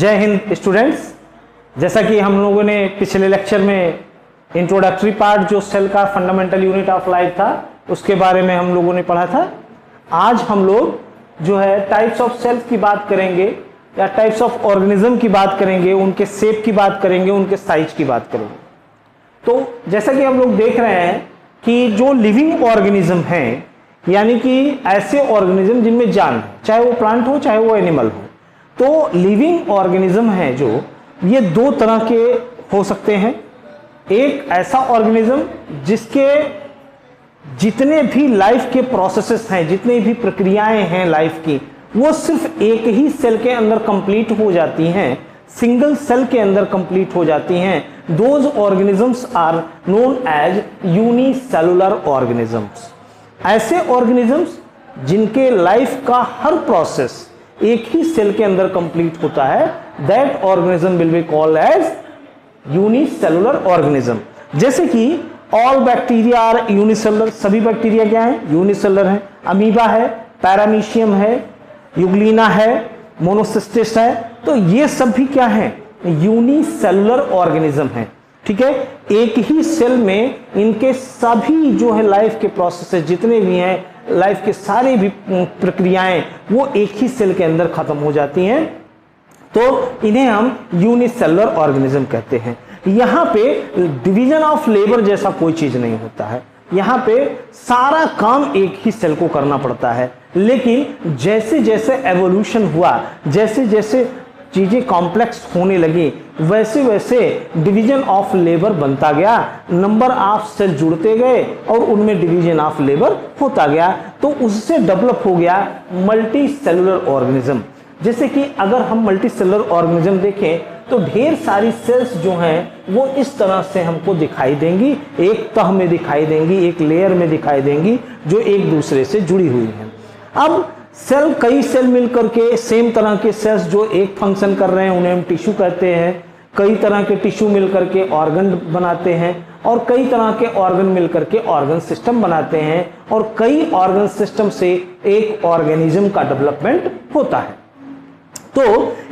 जय हिंद स्टूडेंट्स। जैसा कि हम लोगों ने पिछले लेक्चर में इंट्रोडक्टरी पार्ट जो सेल का फंडामेंटल यूनिट ऑफ लाइफ था उसके बारे में हम लोगों ने पढ़ा था। आज हम लोग जो है टाइप्स ऑफ सेल्स की बात करेंगे या टाइप्स ऑफ ऑर्गेनिज्म की बात करेंगे, उनके शेप की बात करेंगे, उनके साइज की बात करेंगे। तो जैसा कि हम लोग देख रहे हैं कि जो लिविंग ऑर्गेनिज्म हैं, यानी कि ऐसे ऑर्गेनिज्म जिनमें जान है, चाहे वो प्लांट हो चाहे वो एनिमल हो, तो लिविंग ऑर्गेनिज्म है जो ये दो तरह के हो सकते हैं। एक ऐसा ऑर्गेनिज्म जिसके जितने भी लाइफ के प्रोसेसेस हैं, जितनी भी प्रक्रियाएं हैं लाइफ की, वो सिर्फ एक ही सेल के अंदर कंप्लीट हो जाती हैं, सिंगल सेल के अंदर कंप्लीट हो जाती हैं। Those organisms are known as unicellular organisms. ऐसे ऑर्गेनिजम्स जिनके लाइफ का हर प्रोसेस एक ही सेल के अंदर कंप्लीट होता है, that organism will be called as unicellular organism. जैसे कि ऑल बैक्टीरिया आर यूनिसेलुलर, सभी बैक्टीरिया क्या है? यूनिसेलुलर है। अमीबा है, पैरामीशियम है, यूग्लिना है, मोनोसिस्टिस है, तो ये सब भी क्या है? यूनिसेलुलर ऑर्गेनिज्म है। ठीक है, एक ही सेल में इनके सभी जो है लाइफ के प्रोसेस जितने भी हैं, लाइफ के सारे भी प्रक्रियाएं वो एक ही सेल के अंदर खत्म हो जाती हैं, तो इन्हें हम यूनिसेलुलर ऑर्गेनिज्म कहते हैं। यहाँ पे डिवीजन ऑफ लेबर जैसा कोई चीज नहीं होता है। यहाँ पे सारा काम एक ही सेल को करना पड़ता है, लेकिन जैसे जैसे एवोल्यूशन हुआ, जैसे जैसे चीजें कॉम्प्लेक्स होने लगी, वैसे वैसे डिवीजन ऑफ लेबर बनता गया, नंबर ऑफ सेल जुड़ते गए और उनमें डिवीजन ऑफ लेबर होता गया, तो उससे डेवलप हो गया मल्टी सेलुलर ऑर्गेनिज्म। जैसे कि अगर हम मल्टी सेलुलर ऑर्गेनिज्म देखें तो ढेर सारी सेल्स जो हैं वो इस तरह से हमको दिखाई देंगी, एक तह में दिखाई देंगी, एक लेयर में दिखाई देंगी जो एक दूसरे से जुड़ी हुई हैं। अब सेल, कई सेल मिलकर के सेम तरह के सेल्स जो एक फंक्शन कर रहे हैं उन्हें हम टिश्यू कहते हैं। कई तरह के टिश्यू मिलकर के ऑर्गन बनाते हैं और कई तरह के ऑर्गन मिलकर के ऑर्गन सिस्टम बनाते हैं, और कई ऑर्गन सिस्टम से एक ऑर्गेनिज्म का डेवलपमेंट होता है। तो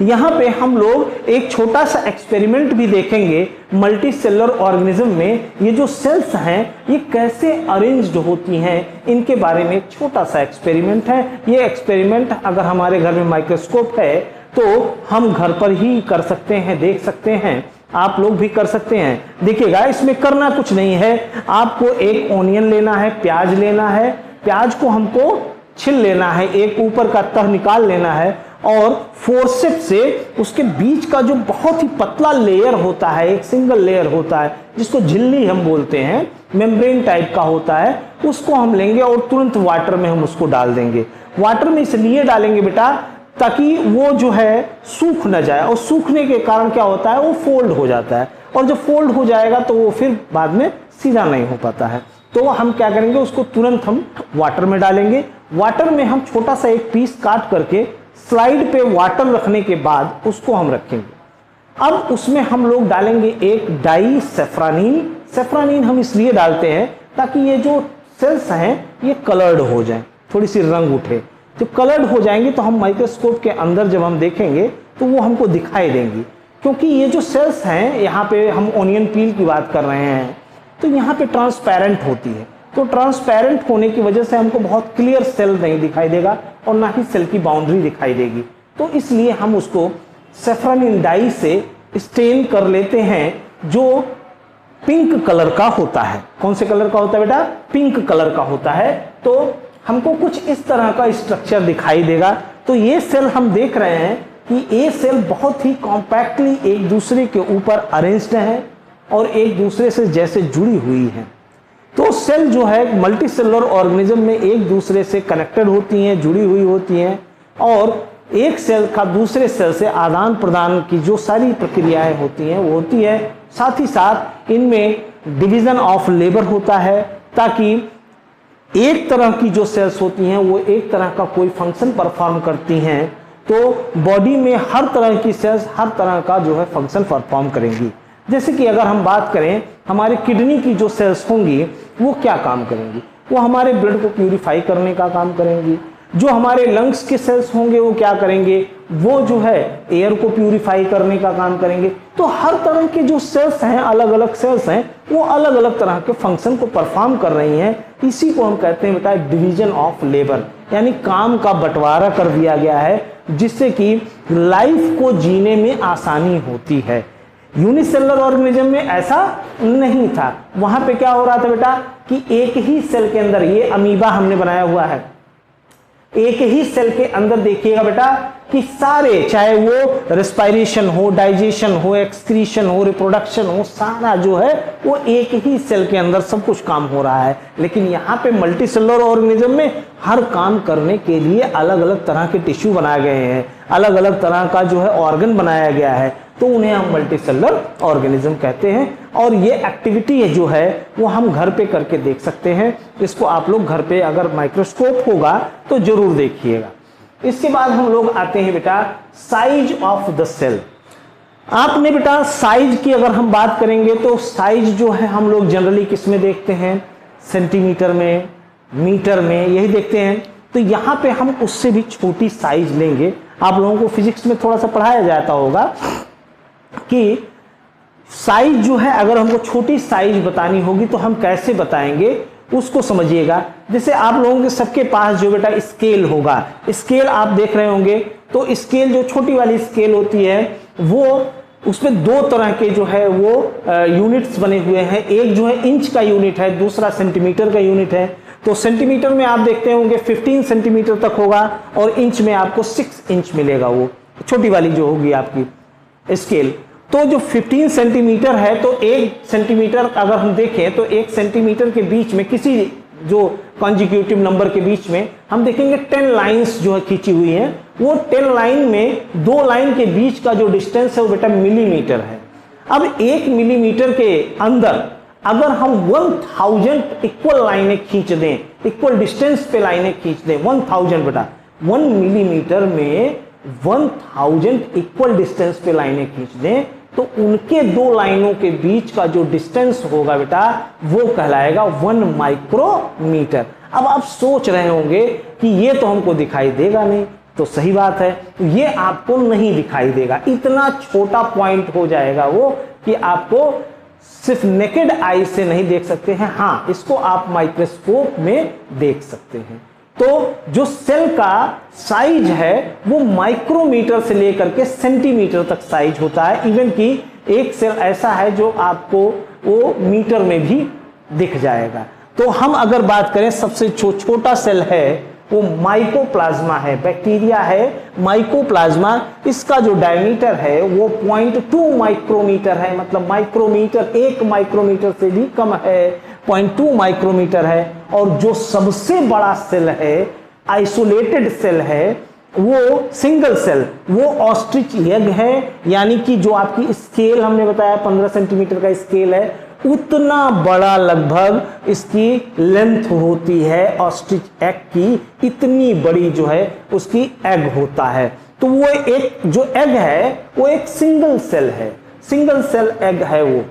यहाँ पे हम लोग एक छोटा सा एक्सपेरिमेंट भी देखेंगे मल्टी सेलुलर ऑर्गेनिज्म में। ये जो सेल्स हैं ये कैसे अरेंज्ड होती हैं, इनके बारे में एक छोटा सा एक्सपेरिमेंट है। ये एक्सपेरिमेंट अगर हमारे घर में माइक्रोस्कोप है तो हम घर पर ही कर सकते हैं, देख सकते हैं, आप लोग भी कर सकते हैं। देखिएगा, इसमें करना कुछ नहीं है, आपको एक ओनियन लेना है, प्याज लेना है, प्याज को हमको छिल लेना है, एक ऊपर का तह निकाल लेना है और फोर्सेप्स से उसके बीच का जो बहुत ही पतला लेयर होता है, एक सिंगल लेयर होता है जिसको झिल्ली हम बोलते हैं, मेम्ब्रेन टाइप का होता है, उसको हम लेंगे और तुरंत वाटर में हम उसको डाल देंगे। वाटर में इसलिए डालेंगे बेटा ताकि वो जो है सूख न जाए, और सूखने के कारण क्या होता है, वो फोल्ड हो जाता है, और जब फोल्ड हो जाएगा तो वो फिर बाद में सीधा नहीं हो पाता है। तो हम क्या करेंगे, उसको तुरंत हम वाटर में डालेंगे। वाटर में हम छोटा सा एक पीस काट करके स्लाइड पे वाटर रखने के बाद उसको हम रखेंगे। अब उसमें हम लोग डालेंगे एक डाई सेफ्रानीन। सेफ्रानीन हम इसलिए डालते हैं ताकि ये जो सेल्स हैं ये कलर्ड हो जाएं, थोड़ी सी रंग उठे। जब कलर्ड हो जाएंगे तो हम माइक्रोस्कोप के अंदर जब हम देखेंगे तो वो हमको दिखाई देंगी, क्योंकि ये जो सेल्स हैं, यहाँ पे हम ओनियन पील की बात कर रहे हैं, तो यहाँ पे ट्रांसपेरेंट होती है। तो ट्रांसपेरेंट होने की वजह से हमको बहुत क्लियर सेल नहीं दिखाई देगा और ना ही सेल की बाउंड्री दिखाई देगी। तो इसलिए हम उसको सेफ्रानीन डाई से स्टेन कर लेते हैं जो पिंक कलर का होता है। कौन से कलर का होता है बेटा? पिंक कलर का होता है। तो हमको कुछ इस तरह का स्ट्रक्चर दिखाई देगा। तो ये सेल हम देख रहे हैं कि ये सेल बहुत ही कॉम्पैक्टली एक दूसरे के ऊपर अरेंज्ड है और एक दूसरे से जैसे जुड़ी हुई है। तो सेल जो है मल्टी सेलुलर ऑर्गेनिज्म में एक दूसरे से कनेक्टेड होती हैं, जुड़ी हुई होती हैं, और एक सेल का दूसरे सेल से आदान प्रदान की जो सारी प्रक्रियाएं होती हैं वो होती है। साथ ही साथ इनमें डिवीजन ऑफ लेबर होता है ताकि एक तरह की जो सेल्स होती हैं वो एक तरह का कोई फंक्शन परफॉर्म करती हैं, तो बॉडी में हर तरह की सेल्स हर तरह का जो है फंक्शन परफॉर्म करेंगी। जैसे कि अगर हम बात करें, हमारे किडनी की जो सेल्स होंगी वो क्या काम करेंगी? वो हमारे ब्लड को प्यूरिफाई करने का काम करेंगी। जो हमारे लंग्स के सेल्स होंगे वो क्या करेंगे, वो जो है एयर को प्यूरिफाई करने का काम करेंगे। तो हर तरह के जो सेल्स हैं, अलग अलग सेल्स हैं, वो अलग अलग तरह के फंक्शन को परफॉर्म कर रही हैं। इसी को हम कहते हैं बेटा डिवीजन ऑफ लेबर, यानी काम का बंटवारा कर दिया गया है, जिससे कि लाइफ को जीने में आसानी होती है। यूनिसेलुलर ऑर्गेनिज्म में ऐसा नहीं था। वहां पे क्या हो रहा था बेटा कि एक ही सेल के अंदर, ये अमीबा हमने बनाया हुआ है, एक ही सेल के अंदर देखिएगा बेटा कि सारे, चाहे वो रेस्पिरेशन हो, डाइजेशन हो, एक्सक्रीशन हो, रिप्रोडक्शन हो, सारा जो है वो एक ही सेल के अंदर सब कुछ काम हो रहा है। लेकिन यहाँ पे मल्टी सेलुलर ऑर्गेनिज्म में हर काम करने के लिए अलग अलग तरह के टिश्यू बनाए गए हैं, अलग अलग तरह का जो है ऑर्गन बनाया गया है, तो उन्हें हम मल्टी सेलुलर ऑर्गेनिज्म कहते हैं। और ये एक्टिविटी जो है वो हम घर पे करके देख सकते हैं। इसको आप लोग घर पे अगर माइक्रोस्कोप होगा तो जरूर देखिएगा। इसके बाद हम लोग आते हैं बेटा साइज ऑफ द सेल। आपने बेटा साइज की अगर हम बात करेंगे तो साइज जो है हम लोग जनरली किस में देखते हैं, सेंटीमीटर में, मीटर में, यही देखते हैं। तो यहाँ पे हम उससे भी छोटी साइज लेंगे। आप लोगों को फिजिक्स में थोड़ा सा पढ़ाया जाता होगा कि साइज जो है अगर हमको छोटी साइज बतानी होगी तो हम कैसे बताएंगे, उसको समझिएगा। जैसे आप लोगों के सबके पास जो बेटा स्केल होगा, स्केल आप देख रहे होंगे, तो स्केल जो छोटी वाली स्केल होती है वो उसमें दो तरह के जो है वो यूनिट्स बने हुए हैं। एक जो है इंच का यूनिट है, दूसरा सेंटीमीटर का यूनिट है। तो सेंटीमीटर में आप देखते होंगे 15 सेंटीमीटर तक होगा और इंच में आपको 6 इंच मिलेगा, वो छोटी वाली जो होगी आपकी स्केल। तो जो 15 सेंटीमीटर है, तो 1 सेंटीमीटर अगर हम देखें तो 1 सेंटीमीटर के बीच में किसी जो कॉन्जिक्यूटिव नंबर के बीच में हम देखेंगे 10 लाइंस जो है खींची हुई हैं। वो 10 लाइन में 2 लाइन के बीच का जो डिस्टेंस है वो बेटा मिलीमीटर है। अब 1 मिलीमीटर के अंदर अगर हम 1000 इक्वल लाइनें खींच दें, इक्वल डिस्टेंस पे लाइनें खींच दें, 1000 बेटा 1 मिलीमीटर में 1000 इक्वल डिस्टेंस पे लाइनें खींच दें, तो उनके 2 लाइनों के बीच का जो डिस्टेंस होगा बेटा वो कहलाएगा 1 माइक्रोमीटर। अब आप सोच रहे होंगे कि ये तो हमको दिखाई देगा नहीं, तो सही बात है, ये आपको नहीं दिखाई देगा। इतना छोटा पॉइंट हो जाएगा वो कि आपको सिर्फ नेकेड आई से नहीं देख सकते हैं। हाँ, इसको आप माइक्रोस्कोप में देख सकते हैं। तो जो सेल का साइज है वो माइक्रोमीटर से लेकर के सेंटीमीटर तक साइज होता है। इवन कि एक सेल ऐसा है जो आपको वो मीटर में भी दिख जाएगा। तो हम अगर बात करें सबसे छोटा सेल है वो माइकोप्लाज्मा है, बैक्टीरिया है माइकोप्लाज्मा। इसका जो डायमीटर है वो 0.2 माइक्रोमीटर है, मतलब माइक्रोमीटर 1 माइक्रोमीटर से भी कम है, 0.2 माइक्रोमीटर है। और जो सबसे बड़ा सेल है, आइसोलेटेड सेल है, वो सिंगल सेल, वो ऑस्ट्रिच एग है। यानी कि जो आपकी स्केल हमने बताया 15 सेंटीमीटर का स्केल है, उतना बड़ा लगभग इसकी लेंथ होती है ऑस्ट्रिच एग की, इतनी बड़ी जो है उसकी एग होता है। तो वो एक जो एग है वो एक सिंगल सेल है, सिंगल सेल एग है वो।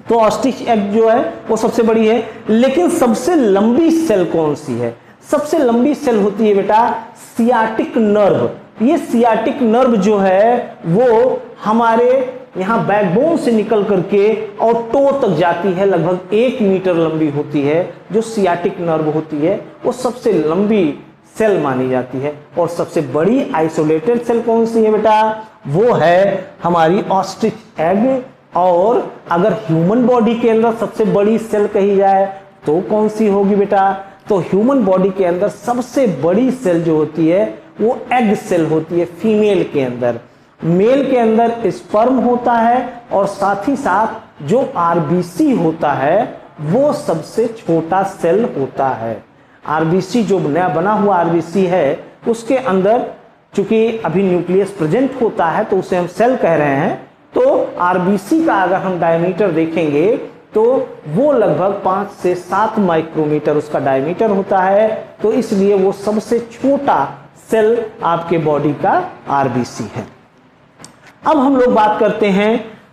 तो ऑस्ट्रिच एग जो है वो सबसे बड़ी है। लेकिन सबसे लंबी सेल कौन सी है? सबसे लंबी सेल होती है बेटा सियाटिक नर्व। ये सियाटिक नर्व जो है वो हमारे यहाँ बैकबोन से निकल करके और टो तक जाती है, लगभग 1 मीटर लंबी होती है। जो सियाटिक नर्व होती है वो सबसे लंबी सेल मानी जाती है। और सबसे बड़ी आइसोलेटेड सेल कौन सी है बेटा? वो है हमारी ऑस्ट्रिच एग। और अगर ह्यूमन बॉडी के अंदर सबसे बड़ी सेल कही जाए तो कौन सी होगी बेटा? तो ह्यूमन बॉडी के अंदर सबसे बड़ी सेल जो होती है वो एग सेल होती है फीमेल के अंदर। मेल के अंदर स्पर्म होता है और साथ ही साथ जो आरबीसी होता है वो सबसे छोटा सेल होता है। आरबीसी जो नया बना हुआ आरबीसी है उसके अंदर चूंकि अभी न्यूक्लियस प्रेजेंट होता है तो उसे हम सेल कह रहे हैं। तो आरबीसी का अगर हम डायमीटर देखेंगे तो वो लगभग 5 से 7 माइक्रोमीटर उसका डायमीटर होता है। तो इसलिए वो सबसे छोटा सेल आपके बॉडी का आरबीसी है। अब हम लोग बात करते हैं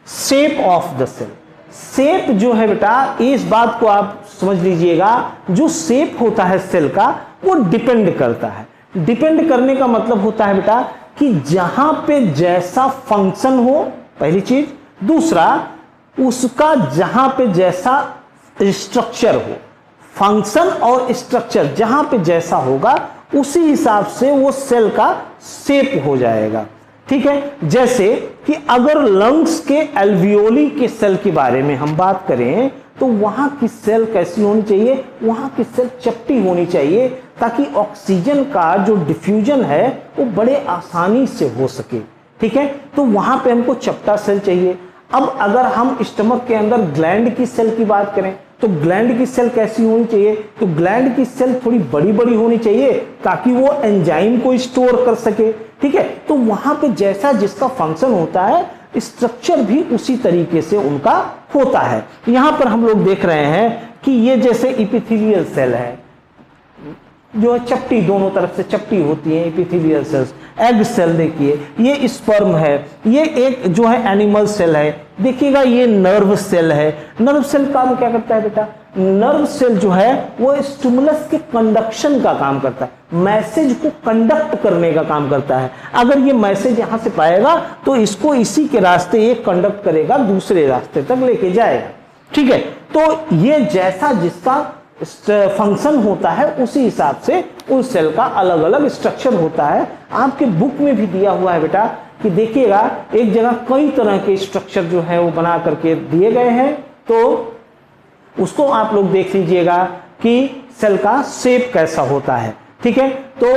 shape of the cell. Shape जो है बेटा, इस बात को आप समझ लीजिएगा, जो शेप होता है सेल का वो डिपेंड करता है। डिपेंड करने का मतलब होता है बेटा कि जहां पे जैसा फंक्शन हो, पहली चीज। दूसरा, उसका जहां पे जैसा स्ट्रक्चर हो, फंक्शन और स्ट्रक्चर जहां पे जैसा होगा उसी हिसाब से वो सेल का शेप हो जाएगा। ठीक है, जैसे कि अगर लंग्स के एल्वियोली के सेल के बारे में हम बात करें तो वहां की सेल कैसी होनी चाहिए, वहां की सेल चपटी होनी चाहिए ताकि ऑक्सीजन का जो डिफ्यूजन है वो बड़े आसानी से हो सके। ठीक है, तो वहां पे हमको चपटा सेल चाहिए। अब अगर हम स्टमक के अंदर ग्लैंड की सेल की बात करें तो ग्लैंड की सेल कैसी होनी चाहिए, तो ग्लैंड की सेल थोड़ी बड़ी बड़ी होनी चाहिए ताकि वो एंजाइम को स्टोर कर सके। ठीक है, तो वहां पे जैसा जिसका फंक्शन होता है स्ट्रक्चर भी उसी तरीके से उनका होता है। यहां पर हम लोग देख रहे हैं कि ये जैसे इपिथेलियल सेल है जो है चपटी, दोनों तरफ से चपटी होती है एपिथेलियल सेल्स। एग सेल देखिए, ये स्पर्म है, ये एक जो है एनिमल सेल है। देखिएगा ये नर्व सेल है। नर्व सेल काम क्या करता है बेटा, नर्व सेल जो है वो स्टिमुलस के कंडक्शन का काम करता है, मैसेज को कंडक्ट करने का काम करता है। अगर ये मैसेज यहां से पाएगा तो इसको इसी के रास्ते ये कंडक्ट करेगा, दूसरे रास्ते तक लेके जाएगा। ठीक है, तो ये जैसा जिसका फंक्शन होता है उसी हिसाब से उस सेल का अलग अलग स्ट्रक्चर होता है। आपके बुक में भी दिया हुआ है बेटा कि देखिएगा एक जगह कई तरह के स्ट्रक्चर जो है वो बना करके दिए गए हैं, तो उसको आप लोग देख लीजिएगा कि सेल का शेप कैसा होता है। ठीक है, तो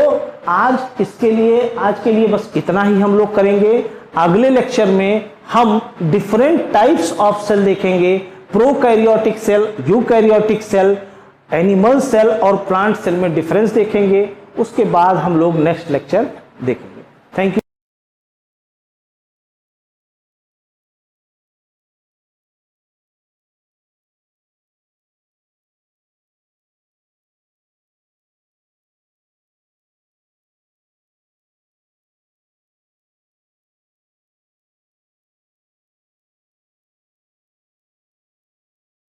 आज के लिए बस इतना ही हम लोग करेंगे। अगले लेक्चर में हम डिफरेंट टाइप्स ऑफ सेल देखेंगे, prokaryotic cell, eukaryotic cell, animal cell और प्लांट सेल में डिफरेंस देखेंगे। उसके बाद हम लोग नेक्स्ट लेक्चर देखेंगे। Thank you.